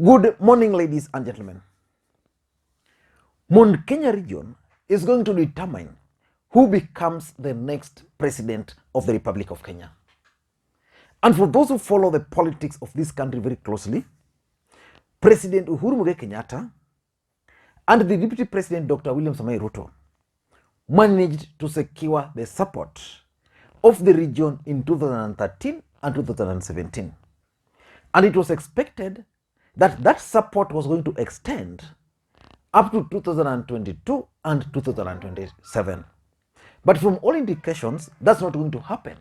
Good morning, ladies and gentlemen. Mount Kenya region is going to determine who becomes the next president of the Republic of Kenya. And for those who follow the politics of this country very closely, President Uhuru Kenyatta and the Deputy President Dr. William Samoei Ruto managed to secure the support of the region in 2013 and 2017. And it was expected that that support was going to extend up to 2022 and 2027. But from all indications, that's not going to happen.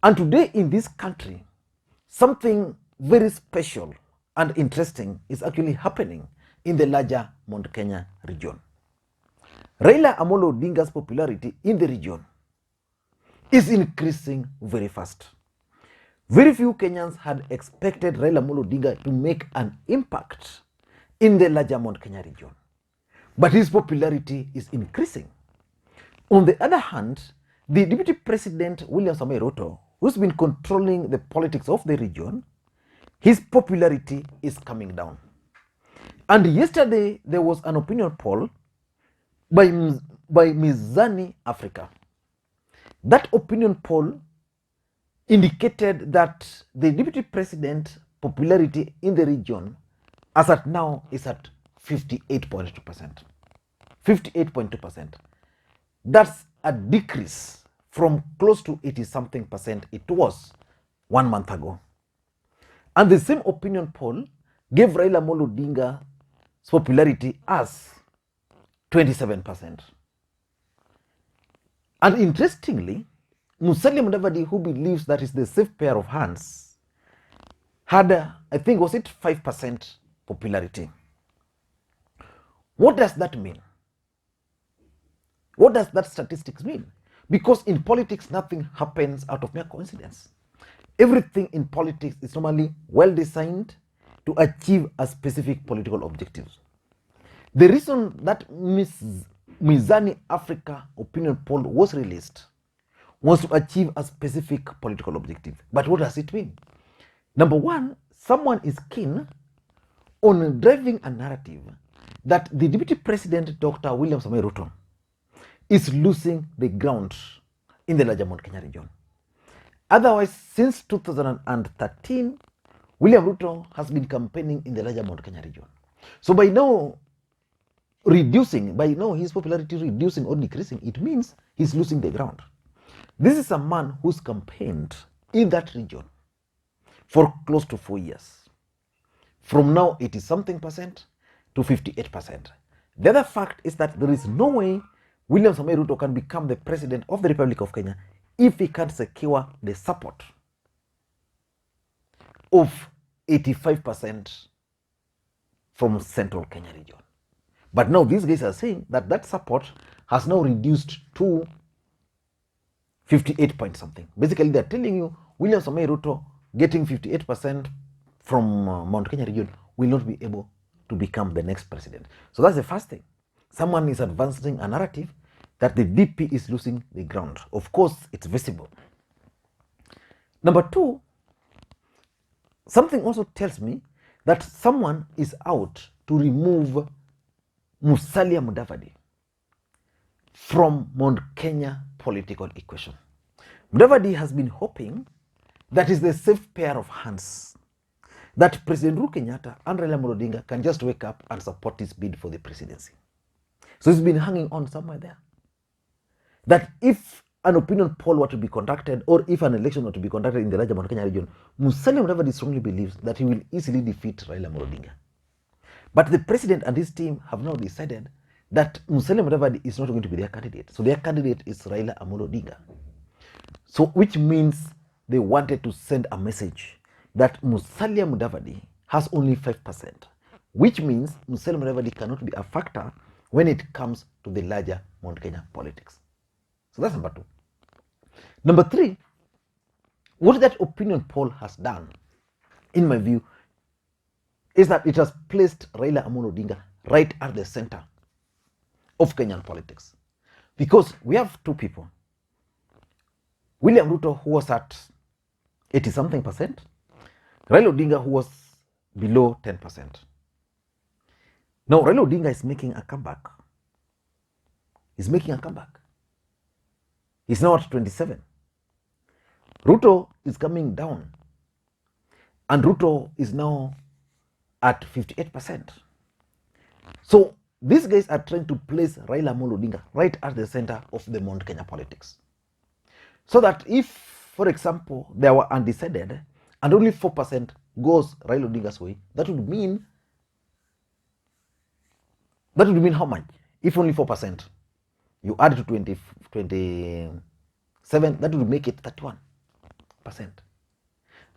And today in this country, something very special and interesting is actually happening in the larger Mount Kenya region. Raila Odinga's popularity in the region is increasing very fast. Very few Kenyans had expected Raila Odinga to make an impact in the larger Mount Kenya region. But his popularity is increasing. On the other hand, the Deputy President William Samoei Ruto, who's been controlling the politics of the region, his popularity is coming down. And yesterday, there was an opinion poll by Mizani Africa. That opinion poll indicated that the Deputy President popularity in the region as at now is at 58.2%. 58.2%. That's a decrease from close to 80-something% it was 1 month ago. And the same opinion poll gave Raila Odinga's popularity as 27%. And interestingly, Musalia Mudavadi, who believes that is the safe pair of hands, had, I think, was it 5% popularity. What does that mean? What does that statistics mean? Because in politics, nothing happens out of mere coincidence. Everything in politics is normally well designed to achieve a specific political objective. The reason that Mizani Africa opinion poll was released was to achieve a specific political objective. But what does it mean? Number one, someone is keen on driving a narrative that the Deputy President, Dr. William Samoei Ruto, is losing the ground in the larger Mount Kenya region. Otherwise, since 2013, William Ruto has been campaigning in the larger Mount Kenya region. So by now his popularity reducing or decreasing, it means he's losing the ground. This is a man who's campaigned in that region for close to 4 years. From now 80-something% to 58%. The other fact is that there is no way William Samoei Ruto can become the president of the Republic of Kenya if he can't secure the support of 85% from Central Kenya region. But now these guys are saying that that support has now reduced to 58 point something. Basically, they're telling you William Samoei Ruto getting 58% from Mount Kenya region will not be able to become the next president. So that's the first thing. Someone is advancing a narrative that the DP is losing the ground. Of course, it's visible. Number two, something also tells me that someone is out to remove Musalia Mudavadi from Mount Kenya political equation. Mudavadi has been hoping that is the safe pair of hands, that President Uhuru Kenyatta and Raila Odinga can just wake up and support his bid for the presidency. So he's been hanging on somewhere there. That if an opinion poll were to be conducted or if an election were to be conducted in the larger Mount Kenya region, Musalia Mudavadi strongly believes that he will easily defeat Raila Odinga. But the president and his team have now decided that Musalia Mudavadi is not going to be their candidate. So their candidate is Raila Odinga. So which means they wanted to send a message that Musalia Mudavadi has only 5%, which means Musalia Mudavadi cannot be a factor when it comes to the larger Mount Kenya politics. So that's number two. Number three, what that opinion poll has done, in my view, is that it has placed Raila Odinga right at the center of Kenyan politics. Because we have two people. William Ruto, who was at 80-something%, Raila Odinga, who was below 10%. Now, Raila Odinga is making a comeback. He's making a comeback. He's now at 27. Ruto is coming down. And Ruto is now at 58%. So these guys are trying to place Raila Odinga right at the center of the Mount Kenya politics. So that if, for example, they were undecided and only 4% goes Raila Odinga's way, that would mean how much? If only 4%, you add to 27, that would make it 31%.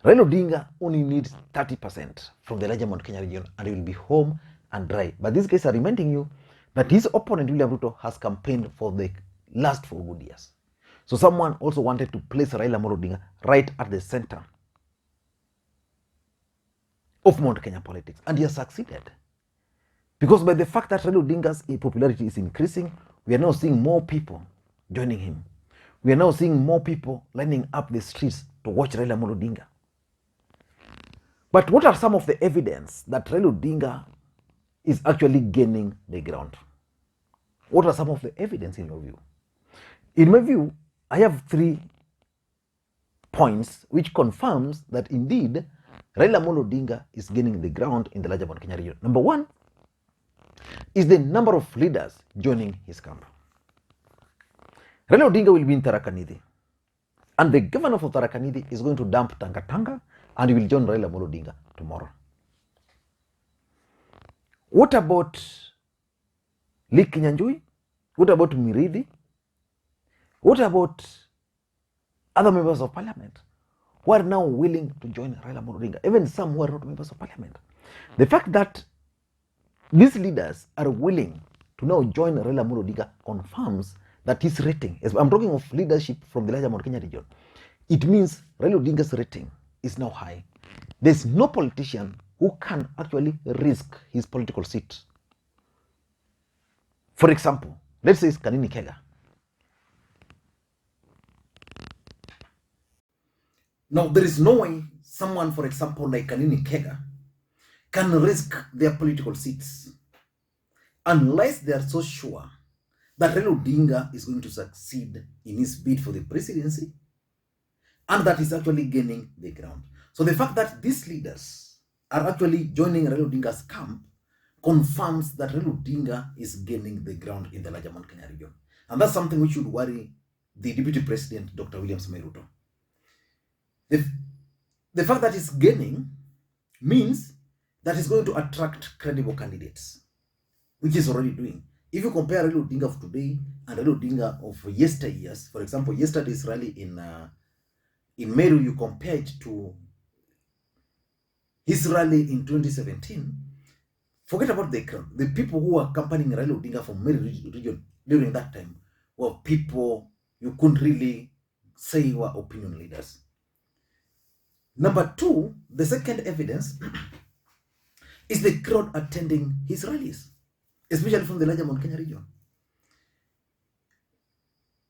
Raila Odinga only needs 30% from the larger Mount Kenya region and he will be home and dry. But these guys are reminding you that his opponent, William Ruto, has campaigned for the last 4 good years. So someone also wanted to place Raila Odinga right at the center of Mount Kenya politics. And he has succeeded. Because by the fact that Raila Odinga's popularity is increasing, we are now seeing more people joining him. We are now seeing more people lining up the streets to watch Raila Odinga. But what are some of the evidence that Raila Odinga is actually gaining the ground? What are some of the evidence in your view? In my view, I have 3 points which confirms that indeed Raila Odinga is gaining the ground in the larger Mount Kenya region. Number 1 is the number of leaders joining his camp. Raila Odinga will be in Tharaka Nithi, and the governor of Tharaka Nithi is going to dump Tanga and he will join Raila Odinga tomorrow. What about Lee Kinyanjui? What about Miridi? What about other members of parliament who are now willing to join Raila Odinga, even some who are not members of parliament? The fact that these leaders are willing to now join Raila Odinga confirms that his rating, I'm talking of leadership from the larger Mount Kenya region, it means Raila Odinga's rating is now high. There's no politician who can actually risk his political seat. For example, let's say it's Kanini Kega. Now, there is no way someone, for example, like Kanini Kega can risk their political seats unless they are so sure that Raila Odinga is going to succeed in his bid for the presidency and that he's actually gaining the ground. So the fact that these leaders are actually joining Raila Odinga's camp confirms that Raila Odinga is gaining the ground in the larger Mount Kenya region. And that's something which should worry the Deputy President, Dr. William Samoei Ruto. The fact that he's gaining means that he's going to attract credible candidates, which he's already doing. If you compare Raila Odinga of today and Raila Odinga of yesteryears, for example, yesterday's rally in Meru, you compare it to his rally in 2017, forget about the crowd. The people who were accompanying Raila Odinga from Meru region during that time were people you couldn't really say were opinion leaders. Number 2, the second evidence is the crowd attending his rallies, especially from the larger Mount Kenya region.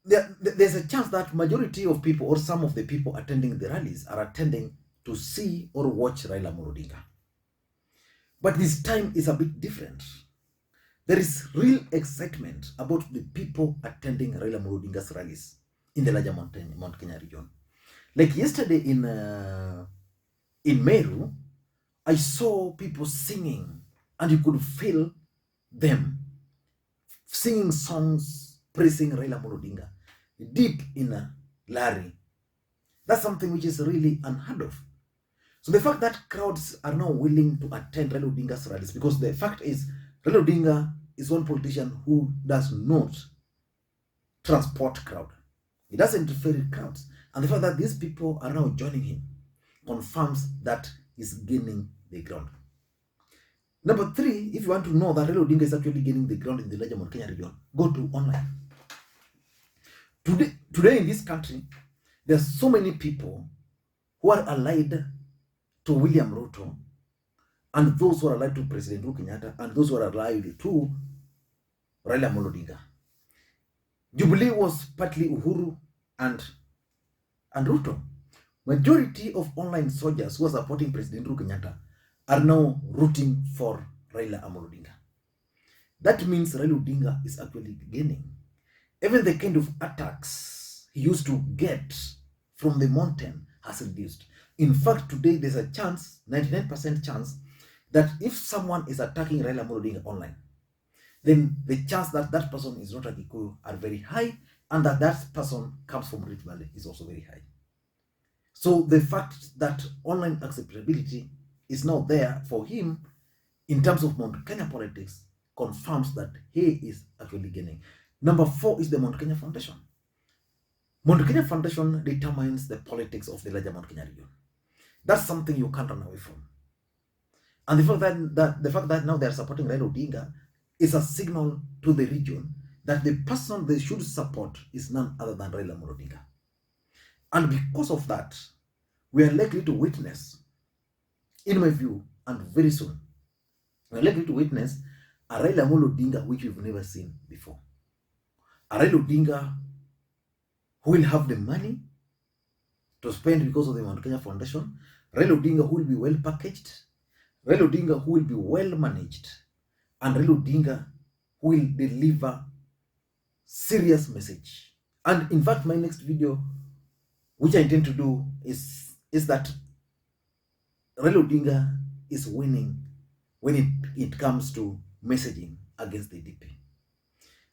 There's a chance that majority of people or some of the people attending the rallies are attending to see or watch Raila Odinga. But this time is a bit different. There is real excitement about the people attending Raila Odinga's rallies in the larger Mount Kenya region. Like yesterday in Meru, I saw people singing and you could feel them singing songs praising Raila Odinga deep in Lari. That's something which is really unheard of. So the fact that crowds are now willing to attend Raila Odinga's rallies, because the fact is Raila Odinga is one politician who does not transport crowd. He doesn't interfere with crowds. And the fact that these people are now joining him confirms that he's gaining the ground. Number 3, if you want to know that Raila Odinga is actually gaining the ground in the larger Mount Kenya region, go to online. Today in this country, there are so many people who are allied to William Ruto, and those who are allied to President Uhuru Kenyatta, and those who are allied to Raila Odinga. Jubilee was partly Uhuru and Ruto. Majority of online soldiers who are supporting President Uhuru Kenyatta are now rooting for Raila Amolo Odinga. That means Raila Odinga is actually gaining. Even the kind of attacks he used to get from the mountain has reduced. In fact, today there's a chance, 99% chance, that if someone is attacking Raila Amolo Odinga online, then the chance that that person is not a Gikuyu are very high, and that that person comes from Rift Valley is also very high. So the fact that online acceptability is now there for him in terms of Mount Kenya politics confirms that he is actually gaining. Number 4 is the Mount Kenya Foundation. Mount Kenya Foundation determines the politics of the larger Mount Kenya region. That's something you can't run away from. And the fact that now they are supporting Raila Odinga is a signal to the region that the person they should support is none other than Raila Odinga. And because of that, we are likely to witness, in my view, and very soon, we are likely to witness a Raila Odinga which we've never seen before. A Raila Odinga who will have the money to spend because of the Mount Kenya Foundation, Raila Odinga who will be well packaged, Raila Odinga who will be well managed, and Raila Odinga who will deliver serious message. And in fact, my next video, which I intend to do, is that Raila Odinga is winning when it comes to messaging against the DP.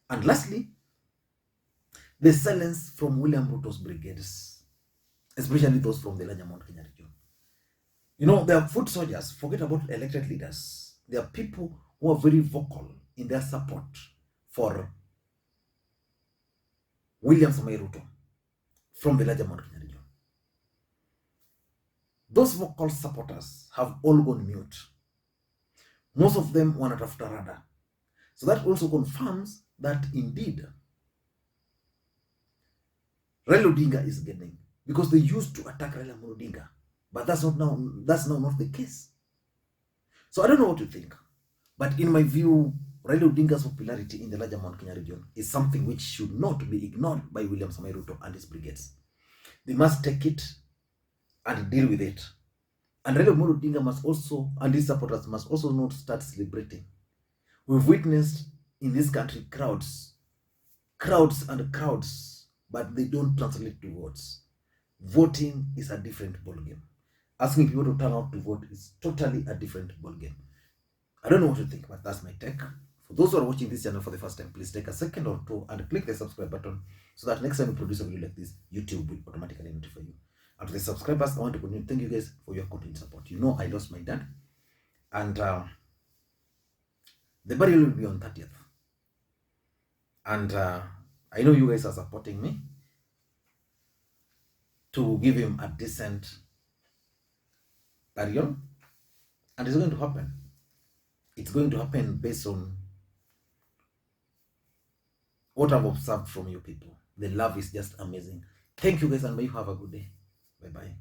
And lastly, the silence from William Ruto's brigades, especially those from the larger Mount Kenya region. You know, they are foot soldiers. Forget about elected leaders. They are people who are very vocal in their support for William Samoei Ruto from the larger Mount Kenya region. Those vocal supporters have all gone mute. Most of them wanatafuta rada. So that also confirms that indeed Raila Odinga is gaining, because they used to attack Raila Odinga, but that's now not the case. So I don't know what to think, but in my view, Raila Odinga's popularity in the larger Mount Kenya region is something which should not be ignored by William Samoei Ruto and his brigades. They must take it and deal with it. And Raila Odinga must also, and his supporters must also not start celebrating. We've witnessed in this country crowds, but they don't translate to votes. Voting is a different ballgame. Asking people to turn out to vote is totally a different ballgame. I don't know what to think, but that's my take. For those who are watching this channel for the first time, please take a second or two and click the subscribe button so that next time we produce a video like this, YouTube will automatically notify you. And to the subscribers, I want to continue. Thank you guys for your continued support. You know I lost my dad, and the burial will be on 30th. And I know you guys are supporting me to give him a decent burial, and it's going to happen. It's going to happen based on what I've observed from you people. The love is just amazing. Thank you guys, and may you have a good day. Bye-bye.